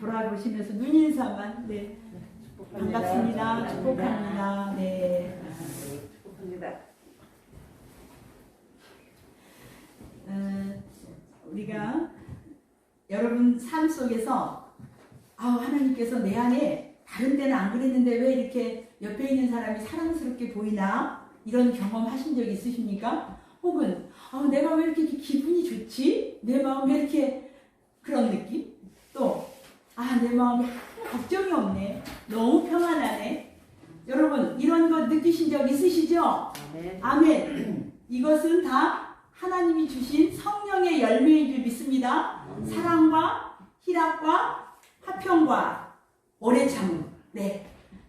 돌아보시면서 눈인사만. 네. 반갑습니다. 축복합니다. 네. 축복합니다. 우리가 여러분 삶 속에서 하나님께서 내 안에 다른 데는 안 그랬는데 왜 이렇게 옆에 있는 사람이 사랑스럽게 보이나? 이런 경험 하신 적 있으십니까? 혹은 내가 왜 이렇게 기분이 좋지? 내 마음에 이렇게 그런 느낌? 또 내 마음에 걱정이 없네. 너무 평안하네. 여러분 이런 거 느끼신 적 있으시죠? 아멘. 아멘. 이것은 다 하나님이 주신 성령의 열매인 줄 믿습니다. 사랑과 희락과 화평과 오래 참음. 네.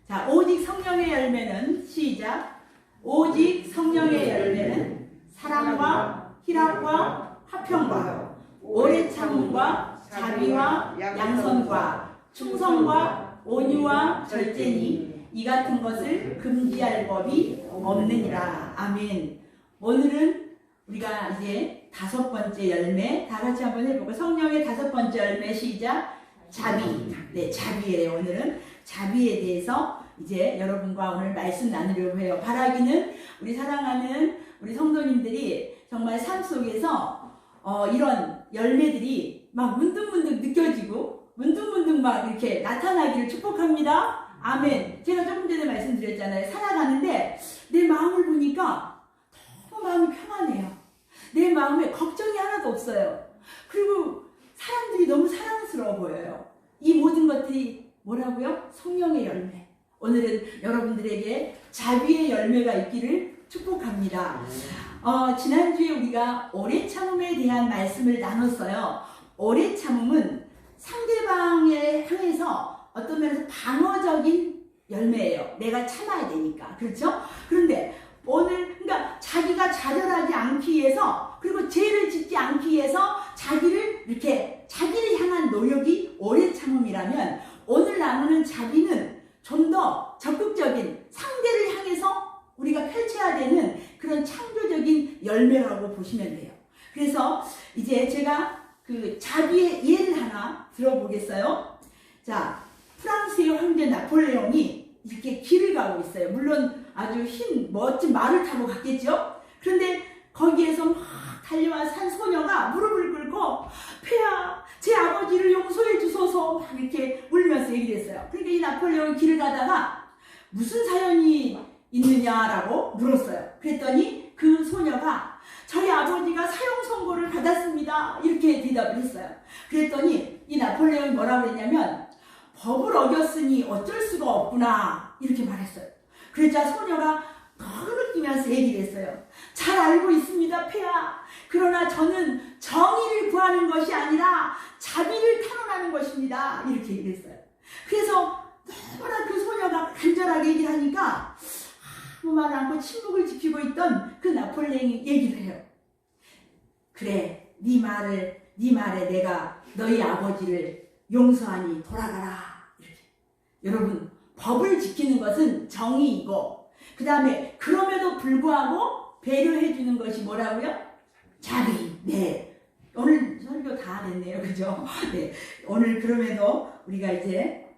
자, 오직 성령의 열매는 시작. 오직 성령의 열매는 사랑과 희락과 화평과 오래 참음과 자비와 양선과 충성과 온유와 절제니 이 같은 것을 금지할 법이 없느니라. 아멘. 오늘은 우리가 이제 5번째 열매 다 같이 한번 해보고 성령의 5번째 열매 시작. 자비. 네, 자비예요. 오늘은 자비에 대해서 이제 여러분과 오늘 말씀 나누려고 해요. 바라기는 우리 사랑하는 우리 성도님들이 정말 삶 속에서 이런 열매들이 막 문득문득 느껴지고 문득문득 막 이렇게 나타나기를 축복합니다. 아멘. 제가 조금 전에 말씀드렸잖아요. 살아가는데 내 마음을 보니까 너무 마음이 평안해요. 내 마음에 걱정이 하나도 없어요. 그리고 사람들이 너무 사랑스러워 보여요. 이 모든 것들이 뭐라고요? 성령의 열매. 오늘은 여러분들에게 자비의 열매가 있기를 축복합니다. 지난주에 우리가 오래 참음에 대한 말씀을 나눴어요. 오래 참음은 상대방에 향해서 어떤 면에서 방어적인 열매예요. 내가 참아야 되니까. 그렇죠? 그런데 오늘 그러니까 자기가 좌절하지 않기 위해서 그리고 죄를 짓지 않기 위해서 자기를 향한 노력이 오래 참음이라면 오늘 나누는 자비는 좀 더 적극적인 상대를 향해서 우리가 펼쳐야 되는 그런 창조적인 열매라고 보시면 돼요. 그래서 이제 제가 그 자비의 예를 하나 들어보겠어요. 자, 프랑스의 황제 나폴레옹이 이렇게 길을 가고 있어요. 물론 아주 멋진 말을 타고 갔겠죠. 그런데 거기에서 막 달려와서 한 소녀가 무릎을 꿇고 폐하, 제 아버지를 용서해 주소서 막 이렇게 울면서 얘기를 했어요. 그러니까 이 나폴레옹이 길을 가다가 무슨 사연이 있느냐라고 물었어요. 그랬더니 그 소녀가 저희 아버지가 사형 선고를 받았습니다. 이렇게 대답을 했어요. 그랬더니 이 나폴레옹이 뭐라고 했냐면 법을 어겼으니 어쩔 수가 없구나 이렇게 말했어요. 그러자 소녀가 너무 뛰면서 얘기를 했어요. 잘 알고 있습니다, 폐하. 그러나 저는 정의를 구하는 것이 아니라 자비를 탄원하는 것입니다. 이렇게 얘기를 했어요. 그래서 너무나 그 소녀가 간절하게 얘기를 하니까 아무 말 않고 침묵을 지키고 있던 그 나폴레옹이 얘기를 해요. 그래, 네 말에 내가 너희 아버지를 용서하니 돌아가라. 이렇게. 여러분, 법을 지키는 것은 정의이고 그 다음에 그럼에도 불구하고 배려해 주는 것이 뭐라고요? 자비. 네. 오늘 설교 다 됐네요. 그죠? 네. 오늘 그럼에도 우리가 이제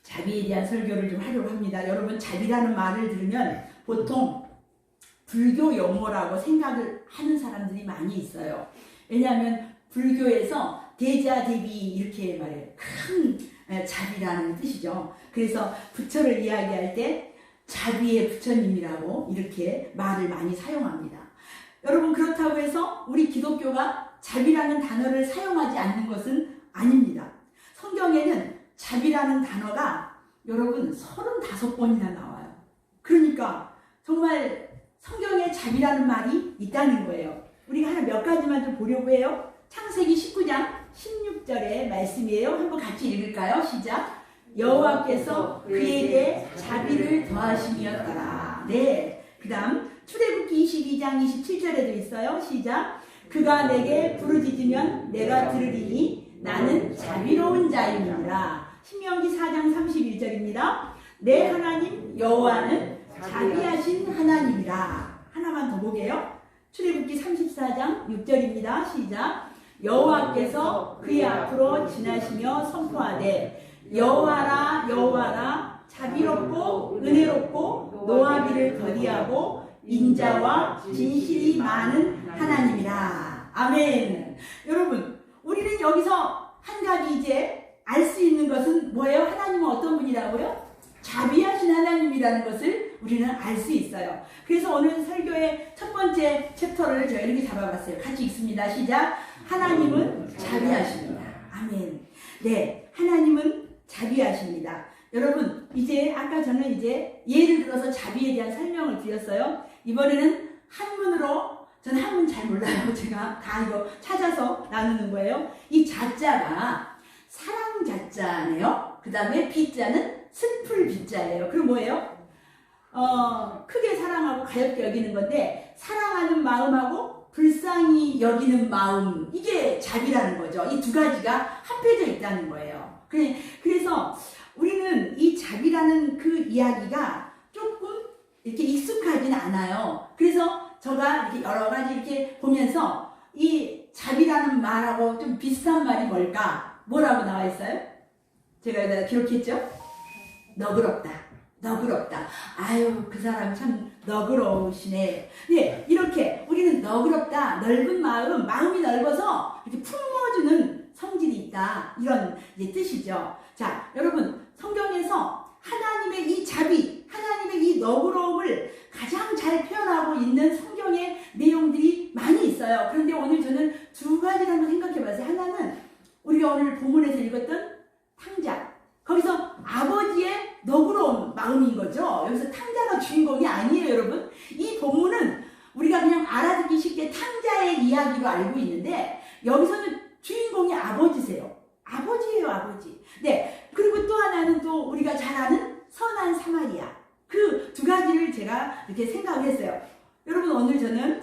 자비에 대한 설교를 좀 하려고 합니다. 여러분, 자비라는 말을 들으면 보통 불교 용어라고 생각을 하는 사람들이 많이 있어요. 왜냐하면 불교에서 대자대비 이렇게 말해요. 큰 자비라는 뜻이죠. 그래서 부처를 이야기할 때 자비의 부처님이라고 이렇게 말을 많이 사용합니다. 여러분, 그렇다고 해서 우리 기독교가 자비라는 단어를 사용하지 않는 것은 아닙니다. 성경에는 자비라는 단어가 여러분 35번이나 나와요. 그러니까 정말 성경에 자비라는 말이 있다는 거예요. 우리가 하나 몇 가지만 좀 보려고 해요. 창세기 19장 16절의 말씀이에요. 한번 같이 읽을까요? 시작. 여호와께서 그에게 자비를 더하심이었더라. 네. 그 다음 출애굽기 22장 27절에도 있어요. 시작. 그가 내게 부르짖으면 내가 들으리니 나는 자비로운 자이니라. 신명기 4장 31절입니다. 내 하나님 여호와는 자비하신 하나님이라. 하나만 더 보게요. 출애굽기 34장 6절입니다. 시작. 여호와께서 그의 앞으로 지나시며 선포하되 여호와라 여호와라 자비롭고 은혜롭고 노하기를 더디하고 인자와 진실이 많은 하나님이라. 아멘. 여러분, 우리는 여기서 한 가지 이제 알 수 있는 것은 뭐예요? 하나님은 어떤 분이라고요? 자비하신 하나님이라는 것을 우리는 알 수 있어요. 그래서 오늘 설교의 첫 번째 챕터를 제가 이렇게 잡아봤어요. 같이 읽습니다. 시작. 하나님은 자비하십니다. 아멘. 네, 하나님은 자비하십니다. 여러분, 이제 아까 저는 이제 예를 들어서 자비에 대한 설명을 드렸어요. 이번에는 한문으로, 저는 한문 잘 몰라요. 제가 다 이거 찾아서 나누는 거예요. 이 자자가 사랑 자자네요. 그 다음에 비자는 슬플 비자예요. 그럼 뭐예요? 크게 사랑하고 가볍게 여기는 건데, 사랑하는 마음하고 불쌍히 여기는 마음, 이게 자비라는 거죠. 이 두 가지가 합해져 있다는 거예요. 그래서 우리는 이 자비라는 그 이야기가 조금 이렇게 익숙하진 않아요. 그래서 제가 이렇게 여러 가지 이렇게 보면서 이 자비라는 말하고 좀 비슷한 말이 뭘까? 뭐라고 나와 있어요? 제가 여기다 기록했죠? 너그럽다. 너그럽다. 아유, 그 사람 참 너그러우시네. 네, 이렇게 우리는 너그럽다. 넓은 마음, 마음이 넓어서 이렇게 품어주는 성질이 있다. 이런 이제 뜻이죠. 자, 여러분, 성경에서 하나님의 이 자비, 하나님의 이 너그러움을 가장 잘 표현하고 있는 성경의 내용들이 많이 있어요. 그런데 오늘 저는 두 가지를 한번 생각해 봤어요. 하나는 우리가 오늘 본문에서 읽었던 탕자. 거기서 아버지의 너그러운 마음인 거죠. 여기서 탕자가 주인공이 아니에요, 여러분. 이 본문은 우리가 그냥 알아듣기 쉽게 탕자의 이야기로 알고 있는데, 여기서는 주인공이 아버지세요. 아버지예요, 아버지. 네. 그리고 또 하나는 또 우리가 잘 아는 선한 사마리아. 그 두 가지를 제가 이렇게 생각을 했어요. 여러분, 오늘 저는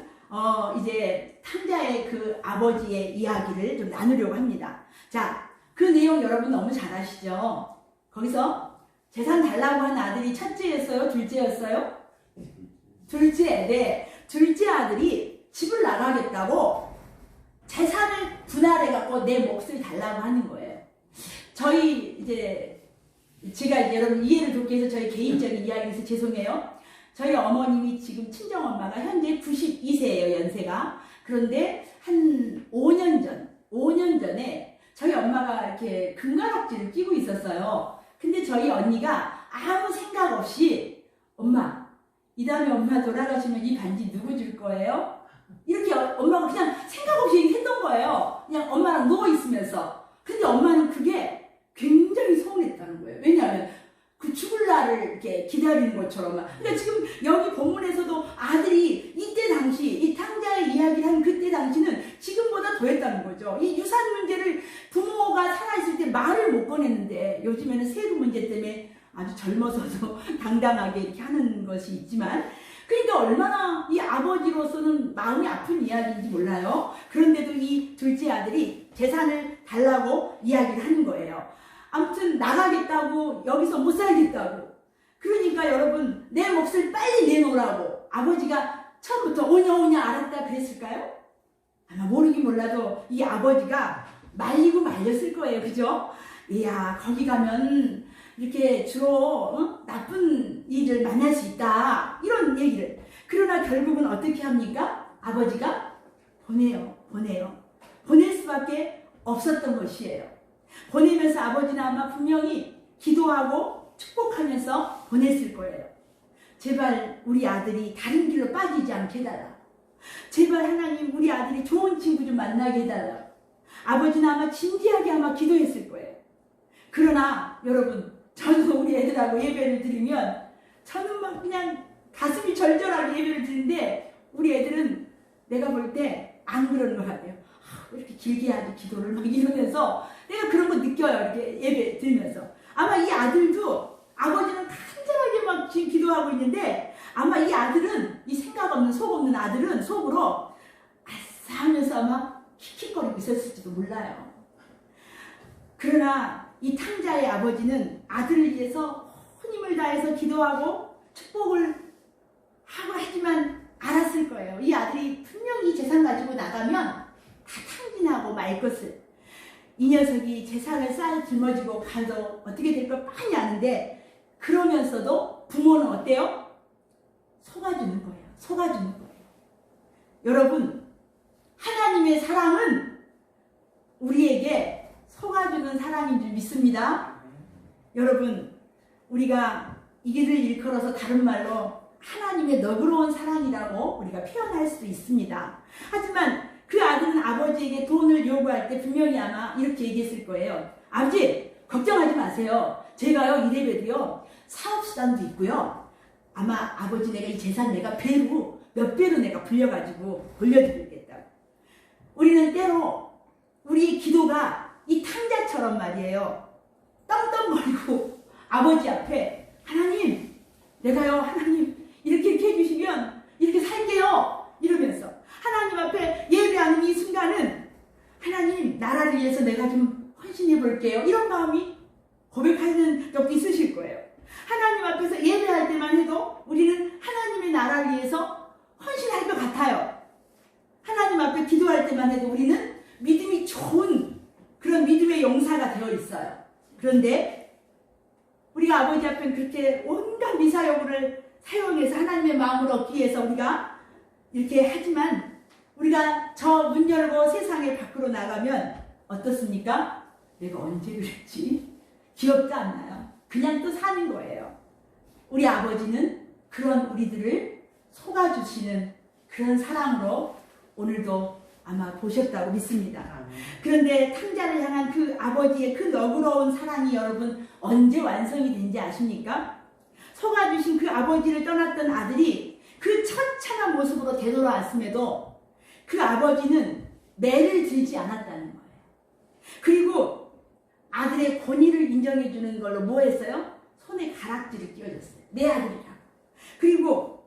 이제 탕자의 그 아버지의 이야기를 좀 나누려고 합니다. 자, 그 내용 여러분 너무 잘 아시죠? 거기서 재산 달라고 한 아들이 첫째였어요? 둘째였어요? 둘째. 네. 둘째 아들이 집을 나가겠다고 재산을 분할해갖고 내 몫을 달라고 하는 거예요. 저희 이제 제가 이제 여러분 이해를 돕기 위해서 저희 개인적인 이야기에서 죄송해요. 저희 어머님이 지금 친정엄마가 현재 92세예요, 연세가. 그런데 한 5년 전에 저희 엄마가 이렇게 금가락지를 끼고 있었어요. 근데 저희 언니가 아무 생각 없이 엄마, 이 다음에 엄마 돌아가시면 이 반지 누구 줄 거예요? 이렇게 엄마가 그냥 생각 없이 얘기했던 거예요. 그냥 엄마랑 누워있으면서. 근데 엄마는 그게 굉장히 서운했다는 거예요. 왜냐하면 그 죽을 날을 이렇게 기다리는 것처럼. 그러니까 지금 여기 본문에서도 아들이 이때 당시 이 탕자의 이야기를 한 그때 당시는 지금보다 더 했다는 거죠. 이 유산 문제를 부모가 살아있을 때 말을 못 꺼냈는데, 요즘에는 세금 문제 때문에 아주 젊어서도 당당하게 이렇게 하는 것이 있지만, 그러니까 얼마나 이 아버지로서는 마음이 아픈 이야기인지 몰라요. 그런데도 이 둘째 아들이 재산을 달라고 이야기를 하는 거예요. 아무튼 나가겠다고, 여기서 못 살겠다고. 그러니까 여러분, 내 몫을 빨리 내놓으라고 아버지가 처음부터 오냐 알았다 그랬을까요? 아마 모르긴 몰라도 이 아버지가 말리고 말렸을 거예요. 그죠? 이야, 거기 가면 이렇게 주로 나쁜 일을 만날 수 있다, 이런 얘기를. 그러나 결국은 어떻게 합니까? 아버지가 보내요. 보낼 수밖에 없었던 것이에요. 보내면서 아버지는 아마 분명히 기도하고 축복하면서 보냈을 거예요. 제발 우리 아들이 다른 길로 빠지지 않게 해달라. 제발 하나님 우리 아들이 좋은 친구 좀 만나게 해달라. 아버지는 아마 진지하게 아마 기도했을 거예요. 그러나 여러분, 저는 우리 애들하고 예배를 드리면 저는 막 그냥 가슴이 절절하게 예배를 드리는데, 우리 애들은 내가 볼 때 안 그러는 것 같아요. 왜 이렇게 길게 하지 기도를, 막 이러면서 내가 그런 거 느껴요. 이렇게 예배 드리면서. 아마 이 아들도 아버지는 간절하게 막 지금 기도하고 있는데, 아마 이 아들은, 이 생각 없는 속 없는 아들은 속으로 아싸 하면서 아마 킥킥거리고 있었을지도 몰라요. 그러나 이 탕자의 아버지는 아들을 위해서 힘을 다해서 기도하고 축복을 하고, 하지만 알았을 거예요. 이 아들이 분명히 재산 가지고 나가면 다 살인하고 말 것을. 이 녀석이 재산을 짊어지고 가도 어떻게 될 걸 뻔히 아는데 그러면서도 부모는 어때요? 속아주는 거예요. 속아주는 거예요. 여러분, 하나님의 사랑은 우리에게 속아주는 사랑인 줄 믿습니다. 여러분, 우리가 이 길을 일컬어서 다른 말로 하나님의 너그러운 사랑이라고 우리가 표현할 수도 있습니다. 하지만 그 아들은 아버지에게 돈을 요구할 때 분명히 아마 이렇게 얘기했을 거예요. 아버지, 걱정하지 마세요. 제가요, 이래봬도요, 사업수단도 있고요. 아마 아버지 내가 이 재산 내가 몇 배로 내가 불려가지고 돌려드리겠다. 우리는 때로 우리 기도가 이 탕자처럼 말이에요. 떵떵거리고 아버지 앞에 하나님, 내가요, 하나님 이렇게 해주시면 이렇게 살게요. 이러면서 하나님 앞에 예배하는 이 순간은 하나님 나라를 위해서 내가 좀 헌신해 볼게요. 이런 마음이 고백하는 적도 있으실 거예요. 하나님 앞에서 예배할 때만 해도 우리는 하나님의 나라를 위해서 헌신할 것 같아요. 하나님 앞에 기도할 때만 해도 우리는 믿음이 좋은 그런 믿음의 용사가 되어 있어요. 그런데 우리가 아버지 앞에 그렇게 온갖 미사여구를 사용해서 하나님의 마음을 얻기 위해서 우리가 이렇게 하지만 우리가 저 문 열고 세상에 밖으로 나가면 어떻습니까? 내가 언제 그랬지? 귀엽지 않나요? 그냥 또 사는 거예요. 우리 아버지는 그런 우리들을 속아주시는 그런 사랑으로 오늘도 아마 보셨다고 믿습니다. 그런데 탕자를 향한 그 아버지의 그 너그러운 사랑이 여러분 언제 완성이 된지 아십니까? 속아주신 그 아버지를 떠났던 아들이 그 처참한 모습으로 되돌아왔음에도 그 아버지는 매를 들지 않았다는 거예요. 그리고 아들의 권위를 인정해 주는 걸로 뭐 했어요? 손에 가락지를 끼워줬어요. 내 아들이라고. 그리고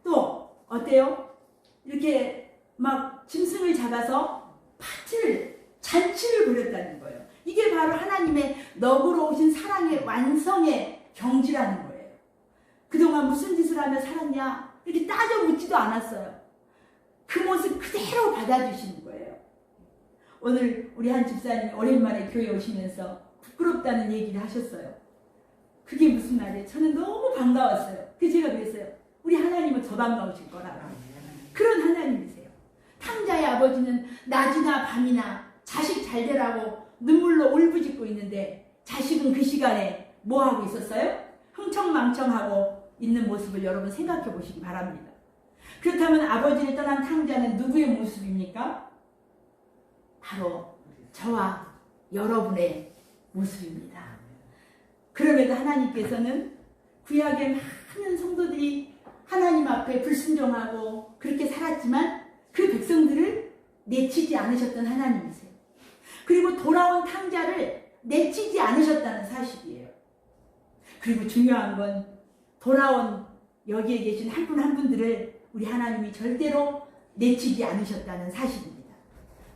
또 어때요? 이렇게 막 짐승을 잡아서 잔치를 벌였다는 거예요. 이게 바로 하나님의 너그러우신 사랑의 완성의 경지라는 거예요. 그동안 무슨 짓을 하며 살았냐? 이렇게 따져 묻지도 않았어요. 그 모습 그대로 받아주시는 거예요. 오늘 우리 한 집사님이 오랜만에 교회 오시면서 부끄럽다는 얘기를 하셨어요. 그게 무슨 말이에요? 저는 너무 반가웠어요. 그래서 제가 그랬어요. 우리 하나님은 더 반가우실 거라고. 그런 하나님이세요. 탕자의 아버지는 낮이나 밤이나 자식 잘 되라고 눈물로 울부짖고 있는데 자식은 그 시간에 뭐 하고 있었어요? 흥청망청하고 있는 모습을 여러분 생각해 보시기 바랍니다. 그렇다면 아버지를 떠난 탕자는 누구의 모습입니까? 바로 저와 여러분의 모습입니다. 그럼에도 하나님께서는 구약의 많은 성도들이 하나님 앞에 불순종하고 그렇게 살았지만 그 백성들을 내치지 않으셨던 하나님이세요. 그리고 돌아온 탕자를 내치지 않으셨다는 사실이에요. 그리고 중요한 건 돌아온 여기에 계신 한 분 한 분들을 우리 하나님이 절대로 내치지 않으셨다는 사실입니다.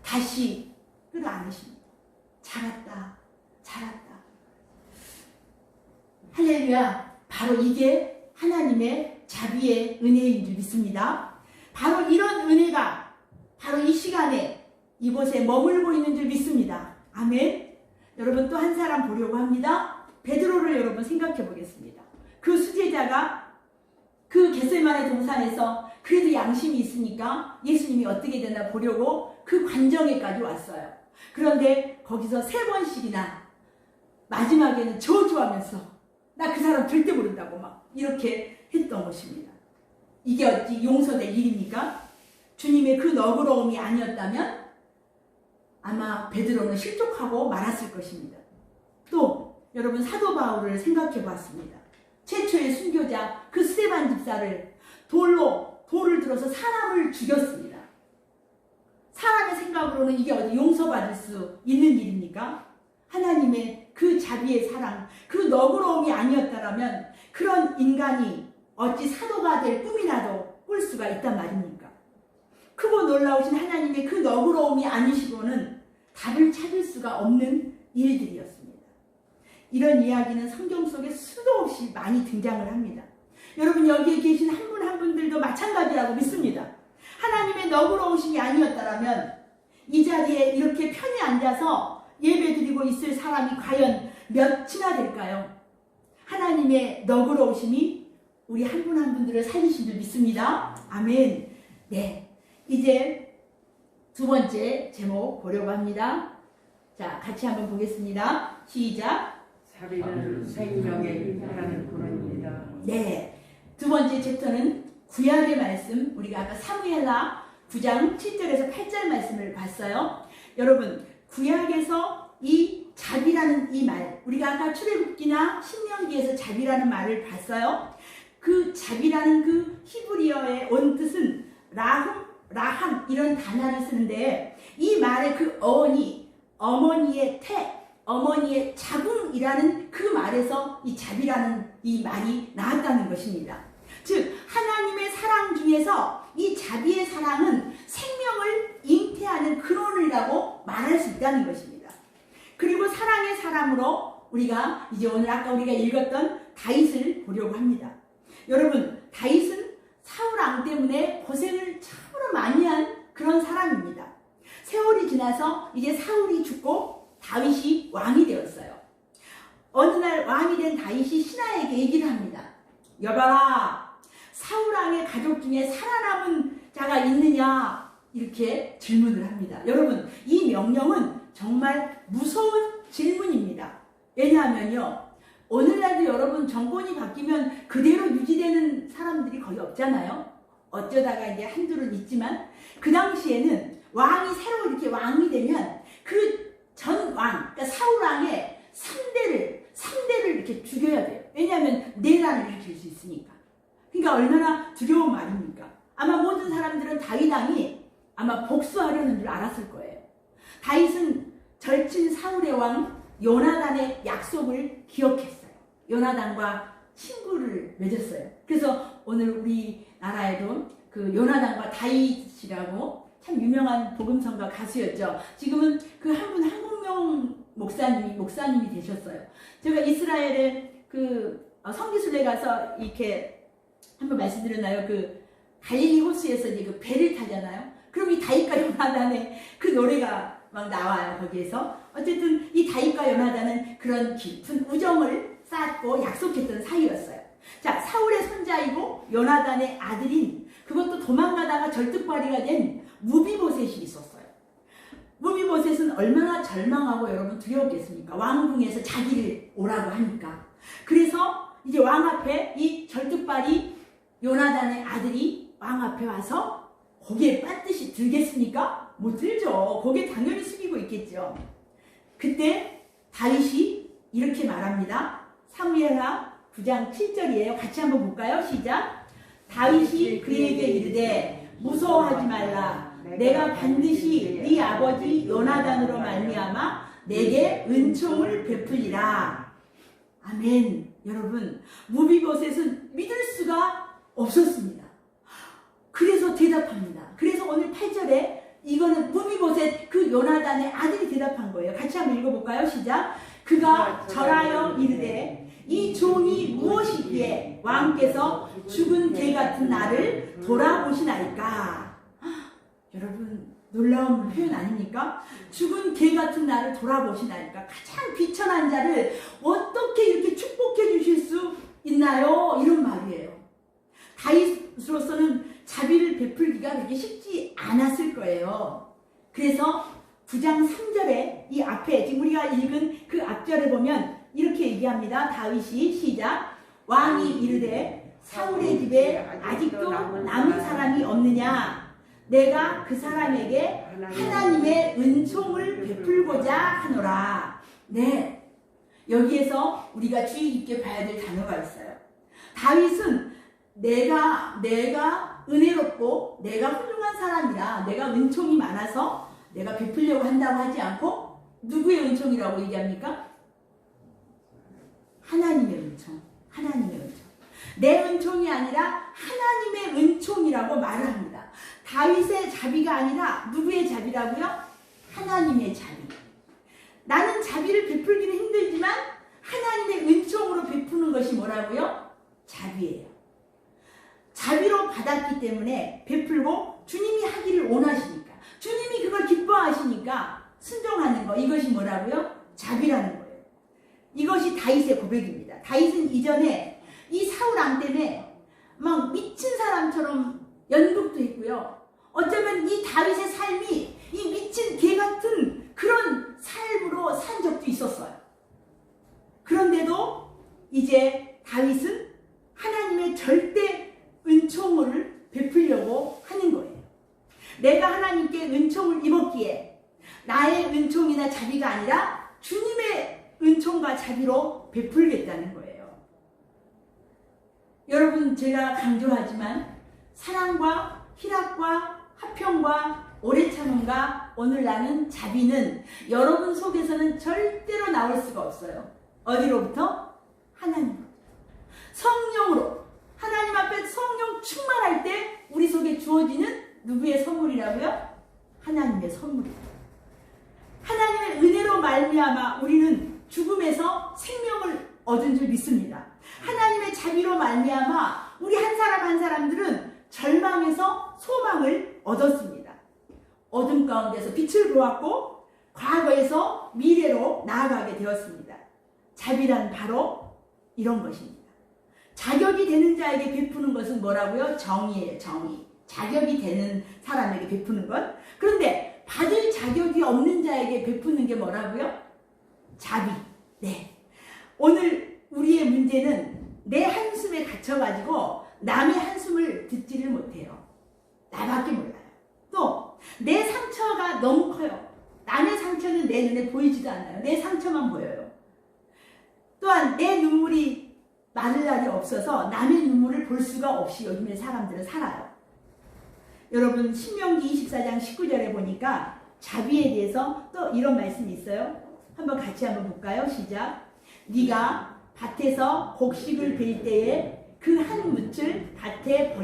다시 끌어안으십니다. 잘했다. 할렐루야. 바로 이게 하나님의 자비의 은혜인 줄 믿습니다. 바로 이런 은혜가 바로 이 시간에 이곳에 머물고 있는 줄 믿습니다. 아멘. 여러분 또 한 사람 보려고 합니다. 베드로를 여러분 생각해 보겠습니다. 그 수제자가 그 겟세마네 동산에서 그래도 양심이 있으니까 예수님이 어떻게 되나 보려고 그 관정에까지 왔어요. 그런데 거기서 3번씩이나 마지막에는 저주하면서 나 그 사람 절대 모른다고 막 이렇게 했던 것입니다. 이게 어찌 용서될 일입니까? 주님의 그 너그러움이 아니었다면 아마 베드로는 실족하고 말았을 것입니다. 또 여러분 사도 바울을 생각해 봤습니다. 최초의 순교자 그 스데반 집사를 돌을 들어서 사람을 죽였습니다. 사람의 생각으로는 이게 어디 용서받을 수 있는 일입니까? 하나님의 그 자비의 사랑, 그 너그러움이 아니었다면 그런 인간이 어찌 사도가 될 꿈이라도 꿀 수가 있단 말입니까? 크고 놀라우신 하나님의 그 너그러움이 아니시고는 답을 찾을 수가 없는 일들이었습니다. 이런 이야기는 성경 속에 수도 없이 많이 등장을 합니다. 여러분 여기에 계신 한 분 한 분들도 마찬가지라고 믿습니다. 하나님의 너그러우심이 아니었다면 이 자리에 이렇게 편히 앉아서 예배드리고 있을 사람이 과연 몇이나 될까요? 하나님의 너그러우심이 우리 한 분 한 분들을 살리신 줄 믿습니다. 아멘. 네, 이제 두 번째 제목 보려고 합니다. 자, 같이 한번 보겠습니다. 시작. 자비는 생명의 힘이라는 구원입니다. 네, 두 번째 챕터는 구약의 말씀, 우리가 아까 사무엘하 9장 7절에서 8절 말씀을 봤어요. 여러분, 구약에서 이 자비라는 이 말, 우리가 아까 출애굽기나 신명기에서 자비라는 말을 봤어요. 그 자비라는 그 히브리어의 원뜻은 라함 이런 단어를 쓰는데, 이 말의 그 어머니의 어머니의 자궁이라는 그 말에서 이 자비라는 이 말이 나왔다는 것입니다. 즉, 하나님의 사랑 중에서 이 자비의 사랑은 생명을 잉태하는 근원이라고 말할 수 있다는 것입니다. 그리고 사랑의 사람으로 우리가 이제 오늘 아까 우리가 읽었던 다윗을 보려고 합니다. 여러분, 다윗은 사울 왕 때문에 고생을 참으로 많이 한 그런 사람입니다. 세월이 지나서 이제 사울이 죽고 다윗이 왕이 되었어요. 어느 날 왕이 된 다윗이 신하에게 얘기를 합니다. 여봐라, 사울 왕의 가족 중에 살아남은 자가 있느냐? 이렇게 질문을 합니다. 여러분, 이 명령은 정말 무서운 질문입니다. 왜냐하면요, 오늘날도 여러분 정권이 바뀌면 그대로 유지되는 사람들이 거의 없잖아요. 어쩌다가 이제 한둘은 있지만, 그 당시에는 왕이 새로 이렇게 왕이 되면 그 전 왕, 그러니까 사울 왕의 3대를 이렇게 죽여야 돼요. 왜냐하면 내란을 일으킬 수 있으니까. 그러니까 얼마나 두려운 말입니까? 아마 모든 사람들은 다윗 왕이 아마 복수하려는 줄 알았을 거예요. 다윗은 절친 사울의 왕 요나단의 약속을 기억했어요. 요나단과 친구를 맺었어요. 그래서 오늘 우리나라에도 그 요나단과 다윗이라고 참 유명한 복음성가 가수였죠. 지금은 그 한 분 한국명 목사님이 되셨어요. 제가 이스라엘에 그 성지순례 가서 이렇게 한번 말씀드렸나요? 그 갈릴리 호수에서 이제 그 배를 타잖아요. 그럼 이 다윗과 요나단의 그 노래가 막 나와요, 거기에서. 어쨌든 이 다윗과 요나단은 그런 깊은 우정을 쌓고 약속했던 사이였어요. 자, 사울의 손자이고 요나단의 아들인, 그것도 도망가다가 절뚝발이가 된 무비보셋이 있었어요. 무비보셋은 얼마나 절망하고 여러분 두려웠겠습니까? 왕궁에서 자기를 오라고 하니까. 그래서 이제 왕 앞에 이 절뚝발이 요나단의 아들이 왕 앞에 와서 고개 빤듯이 들겠습니까? 못 들죠. 고개 당연히 숙이고 있겠죠. 그때 다윗이 이렇게 말합니다. 사무엘하 9장 7절이에요. 같이 한번 볼까요? 시작. 다윗이 그에게 이르되 무서워하지 말라. 내가 반드시 네 아버지 요나단으로 말미암아 내게 은총을 베풀리라. 아멘. 여러분, 무비보셋은 믿을 수가 없었습니다. 그래서 대답합니다. 그래서 오늘 8절에 이거는 무비보셋 그 요나단의 아들이 대답한 거예요. 같이 한번 읽어볼까요? 시작. 그가 절하여 이르되 이 종이 무엇이기에 왕께서 죽은 개 같은 나를 돌아보시나이까. 여러분, 놀라운 표현 아닙니까? 죽은 개 같은 나를 돌아보시나이까. 가장 비천한 자를 어떻게 이렇게 축복해 주실 수 있나요? 이런 말이에요. 다윗으로서는 자비를 베풀기가 그렇게 쉽지 않았을 거예요. 그래서 9장 3절에 이 앞에 지금 우리가 읽은 그 앞절에 보면 이렇게 얘기합니다. 다윗이 시작. 왕이 이르되 사울의 집에 아직도 남은 사람이 없느냐? 내가 그 사람에게 하나님의 은총을 베풀고자 하노라. 네, 여기에서 우리가 주의 깊게 봐야 될 단어가 있어요. 다윗은 내가 은혜롭고 내가 훌륭한 사람이라, 내가 은총이 많아서 내가 베풀려고 한다고 하지 않고 누구의 은총이라고 얘기합니까? 하나님의 은총. 하나님의 은총. 내 은총이 아니라 하나님의 은총이라고 말을 합니다. 다윗의 자비가 아니라 누구의 자비라고요? 하나님의 자비. 나는 자비를 베풀기는 힘들지만 하나님의 은총으로 베푸는 것이 뭐라고요? 자비예요. 자비로 받았기 때문에 베풀고 주님이 하기를 원하시니까, 주님이 그걸 기뻐하시니까 순종하는 거, 이것이 뭐라고요? 자비라는 거예요. 이것이 다윗의 고백입니다. 다윗은 이전에 이 사울 왕 때문에 막 미친 사람처럼 연극도 했고요. 어쩌면 이 다윗의 삶이 이 미친 개 같은 그런 삶으로 산 적도 있었어요. 그런데도 이제 다윗은 하나님의 절대 은총을 베풀려고 하는 거예요. 내가 하나님께 은총을 입었기에 나의 은총이나 자비가 아니라 주님의 은총과 자비로 베풀겠다는 거예요. 여러분, 제가 강조하지만 사랑과 희락과 화평과 오래 참음과 오늘 나는 자비는 여러분 속에서는 절대로 나올 수가 없어요. 어디로부터? 하나님으로부터. 성령으로. 하나님 앞에 성령 충만할 때 우리 속에 주어지는 누구의 선물이라고요? 하나님의 선물이에요. 하나님의 은혜로 말미암아 우리는 죽음에서 생명을 얻은 줄 믿습니다. 하나님의 자비로 말미암아 우리 한 사람 한 사람들은 절망에서 소망을 얻었습니다. 어둠 가운데서 빛을 보았고 과거에서 미래로 나아가게 되었습니다. 자비란 바로 이런 것입니다. 자격이 되는 자에게 베푸는 것은 뭐라고요? 정의예요. 정의. 자격이 되는 사람에게 베푸는 것. 그런데 받을 자격이 없는 자에게 베푸는 게 뭐라고요? 자비. 네. 오늘 우리의 문제는 내 한숨에 갇혀가지고 남의 한숨을 듣지를 못해요. 나밖에 몰라요. 또 내 상처가 너무 커요. 남의 상처는 내 눈에 보이지도 않아요. 내 상처만 보여요. 또한 내 눈물이 마를 날이 없어서 남의 눈물을 볼 수가 없이 요즘에 사람들은 살아요. 여러분, 신명기 24장 19절에 보니까 자비에 대해서 또 이런 말씀이 있어요. 한번 같이 한번 볼까요? 시작. 네가 밭에서 곡식을 빌 때에 그 한 묻을 밭에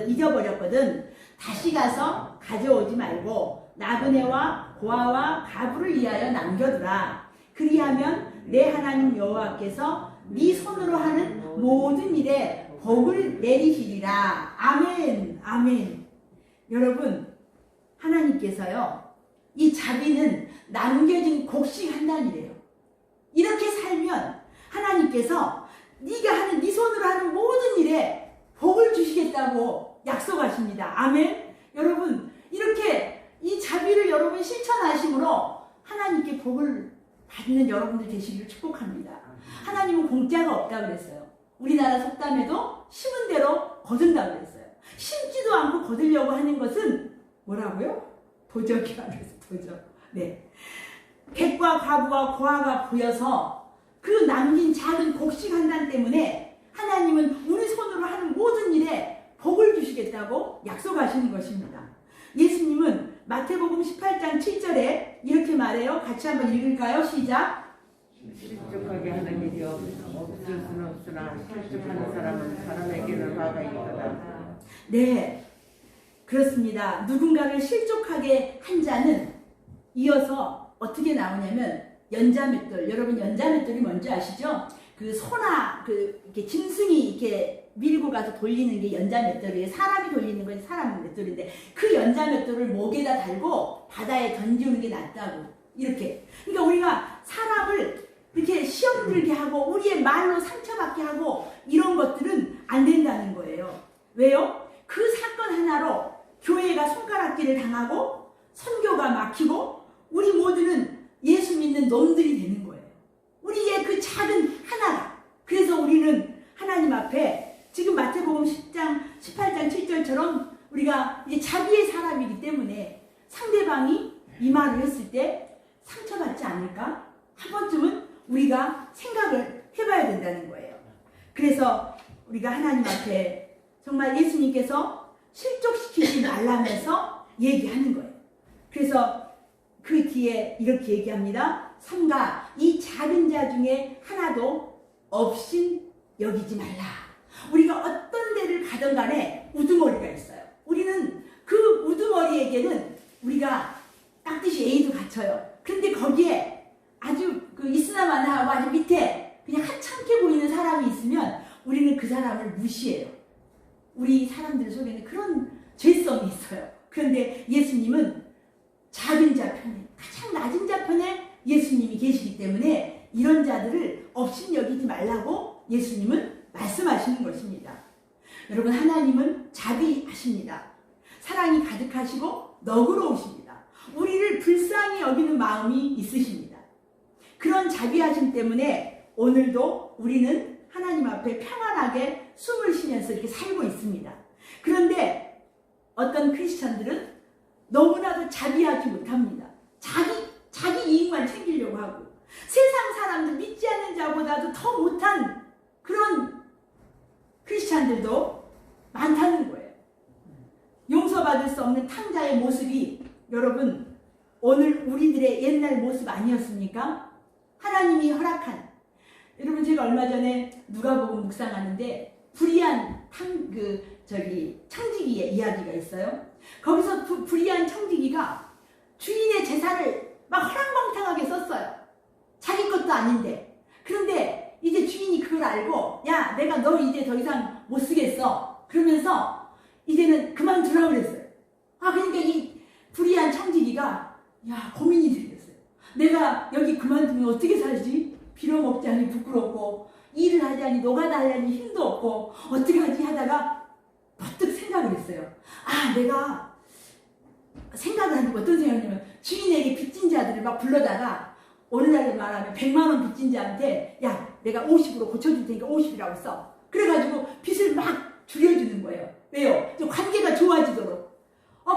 잊어버렸거든. 다시 가서 가져오지 말고 나그네와 고아와 가부를 위하여 남겨두라. 그리하면 내 하나님 여호와께서 네 손으로 하는 모든 일에 복을 내리시리라. 아멘. 아멘. 여러분, 하나님께서요, 이 자비는 남겨진 곡식 한 단이래요. 이렇게 살면 하나님께서 네가 하는 네 손으로 하는 모든 일에 복을 주시겠다고 약속하십니다. 아멘. 여러분, 이렇게 이 자비를 여러분 실천하심으로 하나님께 복을 받는 여러분들 되시기를 축복합니다. 하나님은 공짜가 없다고 그랬어요. 우리나라 속담에도 심은 대로 거둔다고 그랬어요. 심지도 않고 거두려고 하는 것은 뭐라고요? 도적이라고 그랬어요. 도적. 네. 객과 과부와 고아가 보여서 그 남긴 작은 곡식 한 단 때문에 하나님은 우리 손으로 하는 모든 일에 복을 주시겠다고 약속하시는 것입니다. 예수님은 마태복음 18장 7절에 이렇게 말해요. 같이 한번 읽을까요? 시작. 실족하게 하는 일이 없을 수는 없으나 실족하는 사람은 사람에게는 화가 있거다. 네, 그렇습니다. 누군가를 실족하게 한 자는 이어서 어떻게 나오냐면 연자맷돌. 여러분, 연자맷돌이 뭔지 아시죠? 그 소나 이렇게 짐승이 이렇게 밀고 가서 돌리는 게 연자맷돌이에요. 사람이 돌리는 건 사람 맷돌인데 그 연자맷돌을 목에다 달고 바다에 던지는 게 낫다고. 이렇게. 그러니까 우리가 사람을 이렇게 시험 들게 하고 우리의 말로 상처받게 하고 이런 것들은 안 된다는 거예요. 왜요? 그 사건 하나로 교회가 손가락질을 당하고 선교가 막히고 우리 모두는 예수 믿는 놈들이 되는 거예요. 우리의 그 작은 하나가. 그래서 우리는 하나님 앞에 지금 마태복음 18장 7절처럼 우리가 이제 자비의 사람이기 때문에 상대방이 이 말을 했을 때 상처받지 않을까? 한 번쯤은 우리가 생각을 해봐야 된다는 거예요. 그래서 우리가 하나님 앞에 정말 예수님께서 실족시키지 말라면서 얘기하는 거예요. 그래서 그 뒤에 이렇게 얘기합니다. 삼가 이 작은 자 중에 하나도 없인 여기지 말라. 우리가 어떤 데를 가든 간에 우두머리가 있어요. 우리는 그 우두머리에게는 우리가 깍듯이 A도 갖춰요. 그런데 거기에 아주 그 이스나마나하고 아주 밑에 그냥 하찮게 보이는 사람이 있으면 우리는 그 사람을 무시해요. 우리 사람들 속에는 그런 죄성이 있어요. 그런데 예수님은 작은 자편에, 가장 낮은 자편에 예수님이 계시기 때문에 이런 자들을 업신여기지 말라고 예수님은 말씀하시는 것입니다. 여러분, 하나님은 자비하십니다. 사랑이 가득하시고 너그러우십니다. 우리를 불쌍히 여기는 마음이 있으십니다. 그런 자비하심 때문에 오늘도 우리는 하나님 앞에 평안하게 숨을 쉬면서 이렇게 살고 있습니다. 그런데 어떤 크리스찬들은 너무나도 자비하지 못합니다. 자기 이익만 챙기려고 하고 세상 사람들, 믿지 않는 자보다도 더 못한 그런 크리스찬들도 많다는 거예요. 용서받을 수 없는 탕자의 모습이 여러분 오늘 우리들의 옛날 모습 아니었습니까? 하나님이 허락한, 여러분 제가 얼마 전에 누가복음 묵상하는데 불의한 청지기의 이야기가 있어요. 거기서 불의한 청지기가 주인의 재산을 막 허랑방탕하게 썼어요. 자기 것도 아닌데. 그런데 이제 주인이 그걸 알고, 야, 내가 너 이제 더 이상 못 쓰겠어. 그러면서 이제는 그만두라 그랬어요. 그러니까 이 불의한 청지기가 고민이 들겠어요. 내가 여기 그만두면 어떻게 살지? 빌어먹자니 부끄럽고 일을 하자니 노가다 하자니 힘도 없고 어떻게 하지 하다가 버뜩 생각을 했어요. 내가 생각을 하니까 어떤 생각이냐면 주인에게 빚진 자들을 막 불러다가 오늘날로 말하면 100만 원 빚진 자한테 야, 내가 50으로 고쳐줄 테니까 50이라고 써. 그래가지고 빚을 막 줄여주는 거예요. 왜요? 관계가 좋아지도록.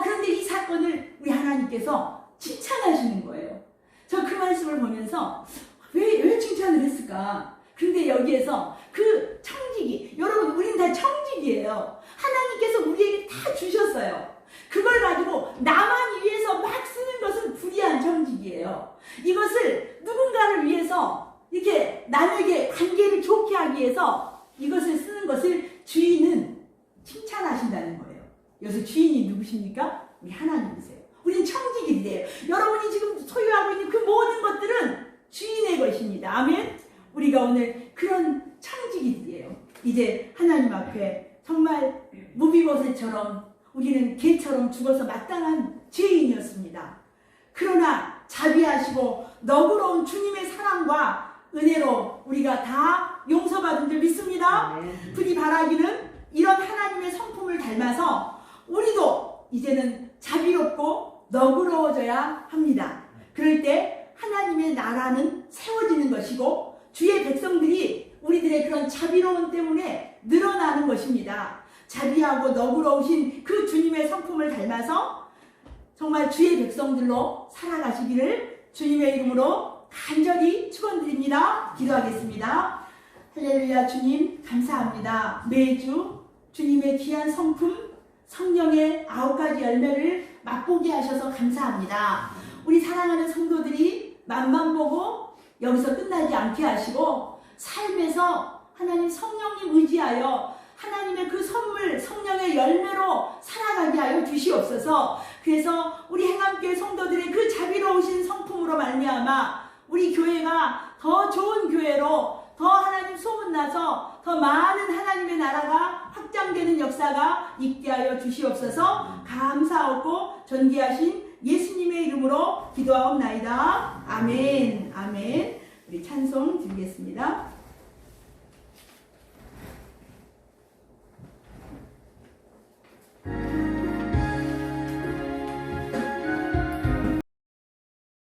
그런데 이 사건을 우리 하나님께서 칭찬하시는 거예요. 저 그 말씀을 보면서 왜 칭찬을 했을까? 그런데 여기에서 그 청지기, 여러분 우린 다 청지기예요. 하나님께서 우리에게 다 주셨어요. 그걸 가지고 나만 위해서 막 쓰는 것은 불의한 청지기예요. 이것을 누군가를 위해서 이렇게 남에게 관계를 좋게 하기 위해서 이것을 쓰는 것을 주인은 칭찬하신다는 거예요. 여기서 주인이 누구십니까? 우리 하나님이세요. 우린 청지기들이에요. 여러분이 지금 소유하고 있는 그 모든 것들은 주인의 것입니다. 아멘. 우리가 오늘 그런 청지기들이에요. 이제 하나님 앞에 정말 무비보셋처럼 우리는 개처럼 죽어서 마땅한 죄인이었습니다. 그러나 자비하시고 너그러운 주님의 사랑과 은혜로 우리가 다 용서받은 줄 믿습니다. 부디 바라기는 이런 하나님의 성품을 닮아서 우리도 이제는 자비롭고 너그러워져야 합니다. 그럴 때 하나님의 나라는 세워지는 것이고 주의 백성들이 우리들의 그런 자비로움 때문에 늘어나는 것입니다. 자비하고 너그러우신 그 주님의 성품을 닮아서 정말 주의 백성들로 살아가시기를 주님의 이름으로 간절히 축원드립니다. 기도하겠습니다. 할렐루야. 주님 감사합니다. 매주 주님의 귀한 성품 성령의 9가지 열매를 맛보게 하셔서 감사합니다. 우리 사랑하는 성도들이 맛만 보고 여기서 끝나지 않게 하시고 삶에서 하나님 성령님 의지하여 하나님의 그 선물 성령의 열매로 살아가게 하여 주시옵소서. 그래서 우리 행함교회 성도들의 그 자비로우신 성품으로 말미암아 우리 교회가 더 좋은 교회로 더 하나님 소문나서 더 많은 하나님의 나라가 확장되는 역사가 있게 하여 주시옵소서. 감사하고 존귀하신 예수님의 이름으로 기도하옵나이다. 아멘. 아멘. 우리 찬송 드리겠습니다.